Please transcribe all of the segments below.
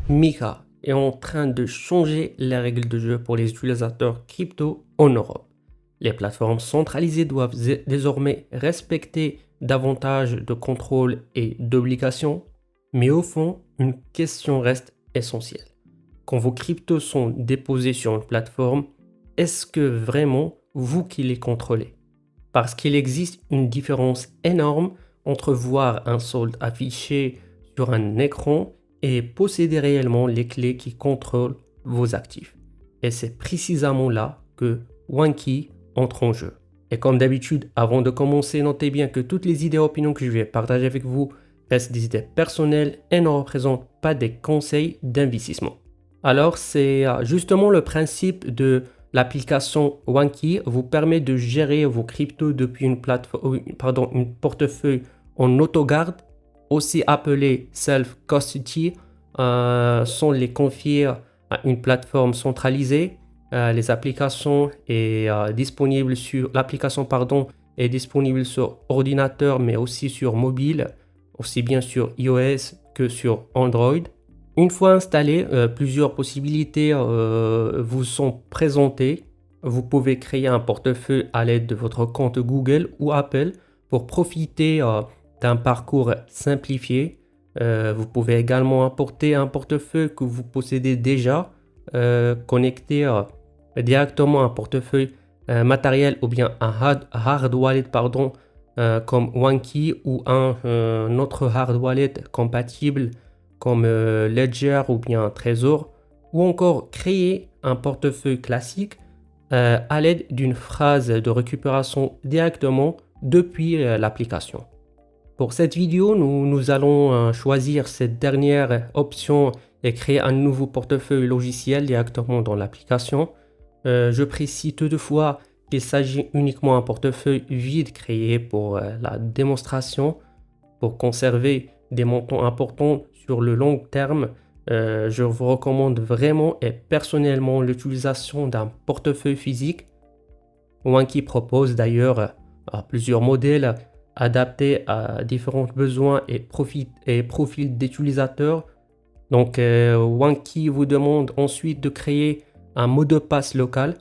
Mika est en train de changer les règles de jeu pour les utilisateurs crypto en Europe. Les plateformes centralisées doivent désormais respecter davantage de contrôles et d'obligations, mais au fond, une question reste essentielle. Quand vos cryptos sont déposés sur une plateforme, est-ce que vraiment vous qui les contrôlez? Parce qu'il existe une différence énorme entre voir un solde affiché sur un écran et posséder réellement les clés qui contrôlent vos actifs. Et c'est précisément là que OneKey entre en jeu. Et comme d'habitude, avant de commencer, notez bien que toutes les idées et opinions que je vais partager avec vous restent des idées personnelles et ne représentent pas des conseils d'investissement. Alors, c'est justement le principe de l'application OneKey vous permet de gérer vos cryptos depuis une portefeuille en autogarde, aussi appelé self-custody, sans les confier à une plateforme centralisée. L'application est disponible sur ordinateur, mais aussi sur mobile, aussi bien sur iOS que sur Android. Une fois installé, plusieurs possibilités vous sont présentées. Vous pouvez créer un portefeuille à l'aide de votre compte Google ou Apple pour profiter d'un parcours simplifié. Vous pouvez également importer un portefeuille que vous possédez déjà, connecté directement à un portefeuille matériel ou bien un hard wallet comme OneKey ou un autre hard wallet compatible comme Ledger ou bien Trésor, ou encore créer un portefeuille classique à l'aide d'une phrase de récupération directement depuis l'application. Pour cette vidéo, nous allons choisir cette dernière option et créer un nouveau portefeuille logiciel directement dans l'application. Je précise toutefois qu'il s'agit uniquement d'un portefeuille vide créé pour la démonstration. Pour conserver des montants importants sur le long terme, je vous recommande vraiment et personnellement l'utilisation d'un portefeuille physique. OneKey propose d'ailleurs plusieurs modèles adaptés à différents besoins et profils d'utilisateurs. Donc OneKey vous demande ensuite de créer un mot de passe local.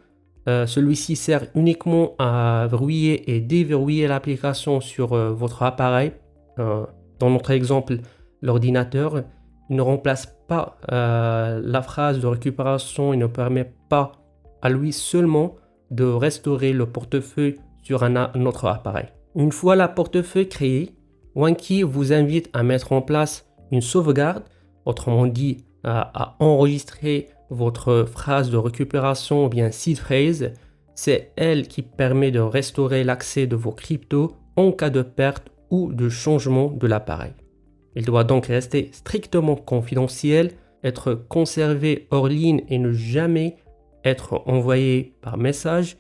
Celui-ci sert uniquement à verrouiller et déverrouiller l'application sur votre appareil. Dans notre exemple, l'ordinateur, il ne remplace pas la phrase de récupération, il ne permet pas à lui seulement de restaurer le portefeuille sur un autre appareil. Une fois la portefeuille créée, OneKey vous invite à mettre en place une sauvegarde, autrement dit à enregistrer votre phrase de récupération ou bien seed phrase. C'est elle qui permet de restaurer l'accès de vos cryptos en cas de perte ou de changement de l'appareil. Il doit donc rester strictement confidentiel, être conservé hors ligne et ne jamais être envoyé par message,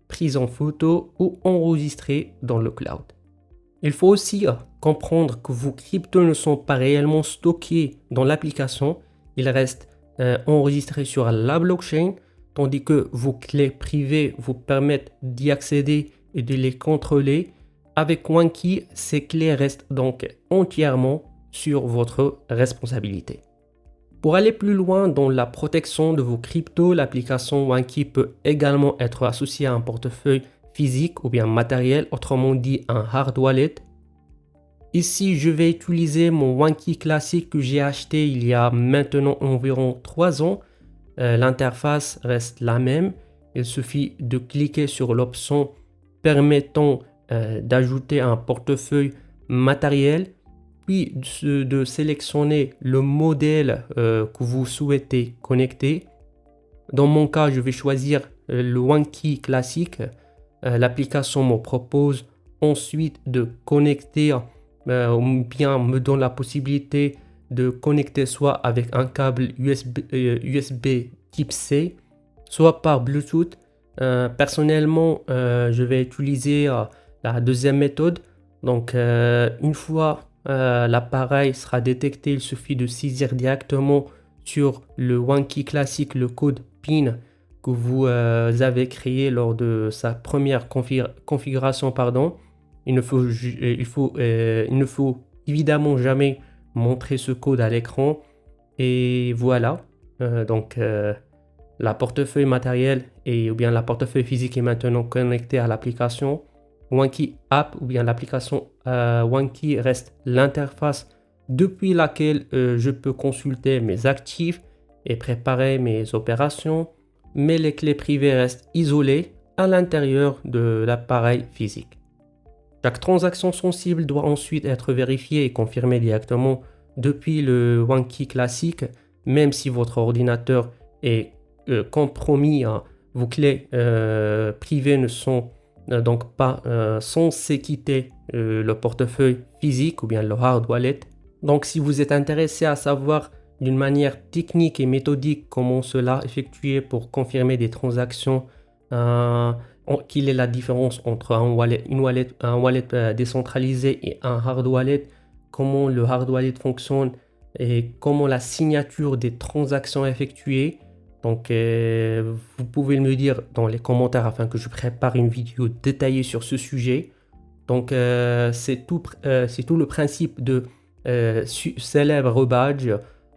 pris en photo ou enregistré dans le cloud. Il faut aussi comprendre que vos cryptos ne sont pas réellement stockés dans l'application, ils restent enregistrés sur la blockchain, tandis que vos clés privées vous permettent d'y accéder et de les contrôler. Avec OneKey, ces clés restent donc entièrement sur votre responsabilité. Pour aller plus loin dans la protection de vos cryptos, l'application OneKey peut également être associée à un portefeuille physique ou bien matériel, autrement dit un hard wallet. Ici, je vais utiliser mon OneKey classique que j'ai acheté il y a maintenant environ 3 ans. L'interface reste la même. Il suffit de cliquer sur l'option permettant d'ajouter un portefeuille matériel, puis de sélectionner le modèle que vous souhaitez connecter. Dans mon cas, je vais choisir le OneKey classique. L'application me propose ensuite de connecter ou bien me donne la possibilité de connecter soit avec un câble USB type C, soit par Bluetooth. Personnellement, je vais utiliser la deuxième méthode. Donc, une fois l'appareil sera détecté, il suffit de saisir directement sur le OneKey classique le code PIN que vous avez créé lors de sa première configuration. Il ne faut évidemment jamais montrer ce code à l'écran Et voilà. La portefeuille matériel ou bien la portefeuille physique est maintenant connectée à l'application. OneKey App ou bien l'application OneKey reste l'interface depuis laquelle je peux consulter mes actifs et préparer mes opérations, mais les clés privées restent isolées à l'intérieur de l'appareil physique. Chaque transaction sensible doit ensuite être vérifiée et confirmée directement depuis le OneKey classique, même si votre ordinateur est compromis. Vos clés privées ne sont donc pas censées quitter le portefeuille physique ou bien le hard wallet. Donc si vous êtes intéressé à savoir d'une manière technique et méthodique comment cela effectuer pour confirmer des transactions, quelle est la différence entre un wallet décentralisé et un hard wallet, comment le hard wallet fonctionne et comment la signature des transactions effectuées. Donc vous pouvez me dire dans les commentaires afin que je prépare une vidéo détaillée sur ce sujet. Donc c'est tout le principe de célèbre badge,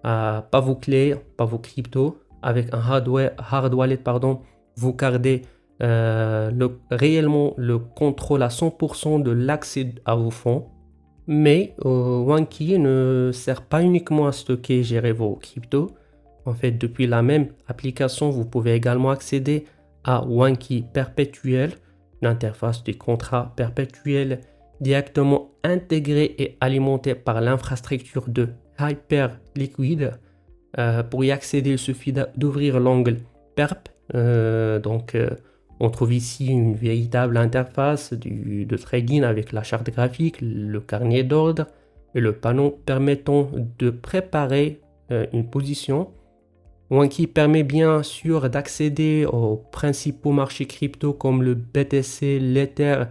pas vos clés, pas vos cryptos. Avec un hard wallet, vous gardez réellement le contrôle à 100% de l'accès à vos fonds. Mais OneKey ne sert pas uniquement à stocker et gérer vos cryptos. En fait, depuis la même application, vous pouvez également accéder à OneKey Perpétuel, l'interface du contrat perpétuel directement intégrée et alimentée par l'infrastructure de Hyperliquid. Pour y accéder, il suffit d'ouvrir l'onglet Perp. On trouve ici une véritable interface de trading avec la charte graphique, le carnet d'ordre et le panneau permettant de préparer une position. OneKey permet bien sûr d'accéder aux principaux marchés crypto comme le BTC, l'Ether,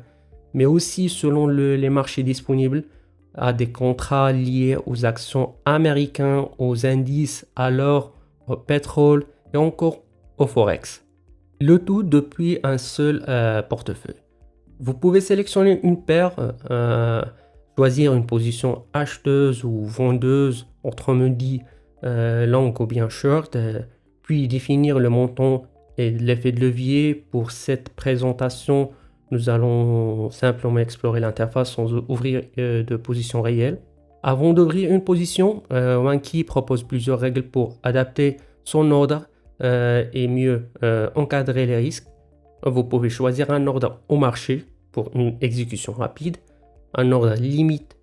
mais aussi selon les marchés disponibles à des contrats liés aux actions américaines, aux indices, à l'or, au pétrole et encore au forex. Le tout depuis un seul portefeuille. Vous pouvez sélectionner une paire, choisir une position acheteuse ou vendeuse, autrement dit long ou bien short, puis définir le montant et l'effet de levier. Pour cette présentation, nous allons simplement explorer l'interface sans ouvrir de position réelle. Avant d'ouvrir une position, OneKey propose plusieurs règles pour adapter son ordre et mieux encadrer les risques. Vous pouvez choisir un ordre au marché pour une exécution rapide, un ordre limite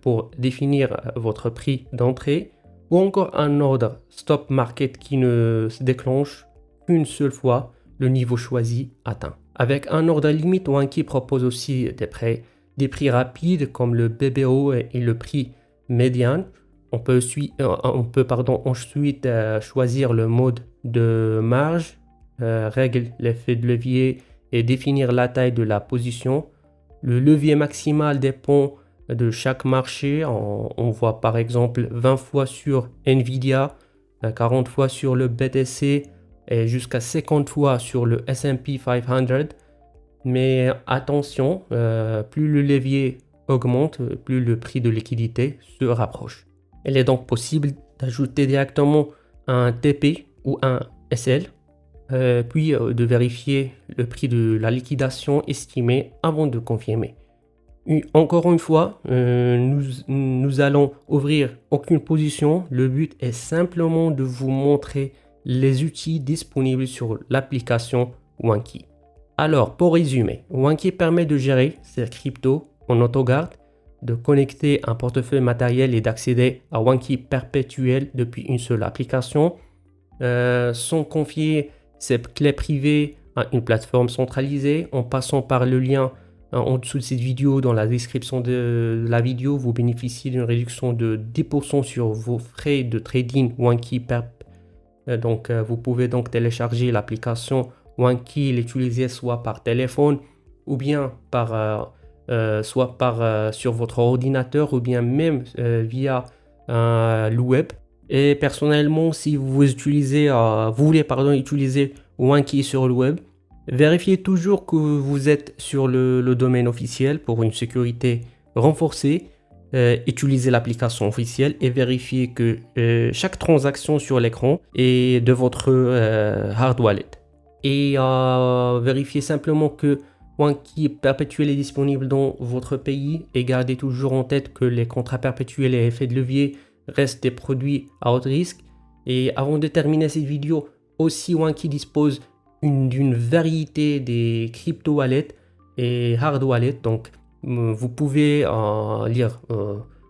pour définir votre prix d'entrée, ou encore un ordre stop market qui ne se déclenche qu'une seule fois le niveau choisi atteint. Avec un ordre limite, OneKey propose aussi des prix rapides comme le BBO et le prix médian. On peut ensuite choisir le mode de marge, règle l'effet de levier et définir la taille de la position. Le levier maximal dépend de chaque marché. On voit par exemple 20 fois sur Nvidia, 40 fois sur le BTC et jusqu'à 50 fois sur le S&P 500. Mais attention, plus le levier augmente, plus le prix de liquidité se rapproche. Il est donc possible d'ajouter directement un TP ou un SL, puis de vérifier le prix de la liquidation estimée avant de confirmer. Encore une fois, nous allons ouvrir aucune position. Le but est simplement de vous montrer les outils disponibles sur l'application OneKey. Alors, pour résumer, OneKey permet de gérer ses cryptos en autogarde, de connecter un portefeuille matériel et d'accéder à OneKey Perpétuel depuis une seule application, sans confier ses clés privées à une plateforme centralisée. En passant par le lien en dessous de cette vidéo, dans la description de la vidéo, vous bénéficiez d'une réduction de 10% sur vos frais de trading OneKey Perp. Vous pouvez donc télécharger l'application OneKey, l'utiliser soit par téléphone ou bien sur votre ordinateur ou bien même via le web. Et personnellement, si vous voulez utiliser OneKey sur le web, vérifiez toujours que vous êtes sur le domaine officiel pour une sécurité renforcée. utilisez l'application officielle et vérifiez que chaque transaction sur l'écran est de votre hard wallet. Et vérifiez simplement que OneKey perpétuel est disponible dans votre pays et gardez toujours en tête que les contrats perpétuels et effets de levier restent des produits à haut risque. Et avant de terminer cette vidéo, aussi OneKey dispose d'une variété des crypto wallets et hard wallets. Donc vous pouvez lire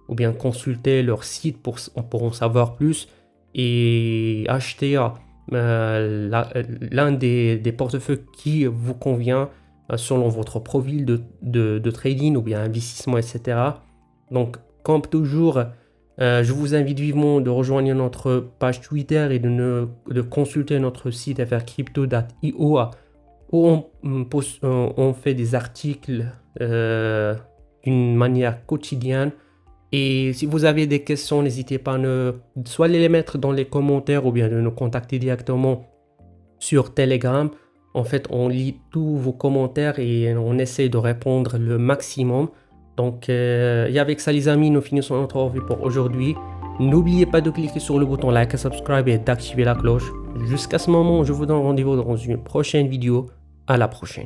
ou bien consulter leur site pour en savoir plus et acheter l'un des portefeuilles qui vous convient selon votre profil de trading ou bien investissement, etc. Donc comme toujours, je vous invite vivement de rejoindre notre page Twitter et de consulter notre site frcrypto.io où on fait des articles d'une manière quotidienne. Et si vous avez des questions, n'hésitez pas à soit les mettre dans les commentaires ou bien de nous contacter directement sur Telegram. En fait, on lit tous vos commentaires et on essaie de répondre le maximum. Donc, et avec ça les amis, nous finissons notre revue pour aujourd'hui. N'oubliez pas de cliquer sur le bouton like et subscribe et d'activer la cloche. Jusqu'à ce moment, je vous donne rendez-vous dans une prochaine vidéo. À la prochaine.